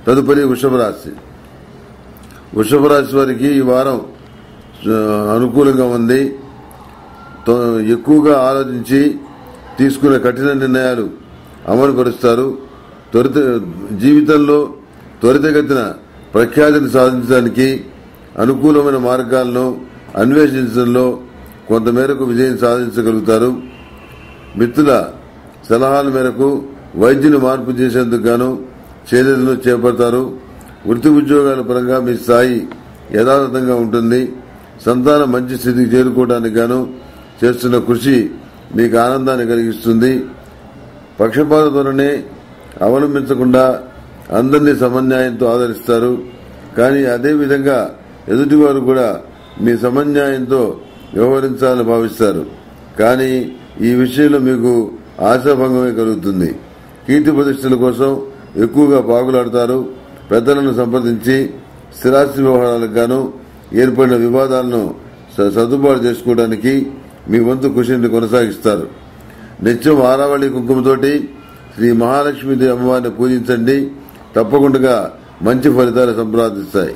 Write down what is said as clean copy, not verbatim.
తదుపరి వృషభ రాశి. వృషభ రాశి వారికి ఈ వారం అనుకూలంగా ఉంది. ఎక్కువగా ఆలోచించి తీసుకునే కఠిన నిర్ణయాలు అమలు పరుస్తారు. జీవితంలో త్వరితగతిన ప్రఖ్యాతిని సాధించడానికి అనుకూలమైన మార్గాలను అన్వేషించడంలో కొంతమేరకు విజయం సాధించగలుగుతారు. మిత్రుల సలహాల మేరకు వైద్యుని మార్పు చేసేందుకు గాను చర్యలను చేపడతారు. వృత్తి ఉద్యోగాల పరంగా మీ స్థాయి యథాతథంగా ఉంటుంది. సంతానం మంచి స్థితికి చేరుకోవడానికి గాను చేస్తున్న కృషి మీకు ఆనందాన్ని కలిగిస్తుంది. పక్షపాత ధోరణి అవలంబించకుండా అందరినీ సమన్యాయంతో ఆదరిస్తారు. కానీ అదేవిధంగా ఎదుటివారు కూడా మీ సమన్యాయంతో వ్యవహరించాలని భావిస్తారు. కానీ ఈ విషయంలో మీకు ఆశాభంగమే కలుగుతుంది. కీర్తి ప్రతిష్టల కోసం ఎక్కువగా పాకులాడతారు. పెద్దలను సంప్రదించి స్థిరాస్తి వ్యవహారాలకు గాను ఏర్పడిన వివాదాలను సర్దుబాటు చేసుకోవడానికి మీ వంతు కృషిని కొనసాగిస్తారు. నిత్యం ఆరావళి కుంకుమతోటి శ్రీ మహాలక్ష్మీదేవి అమ్మవారిని పూజించండి. తప్పకుండా మంచి ఫలితాలు సంప్రాప్తిస్తాయి.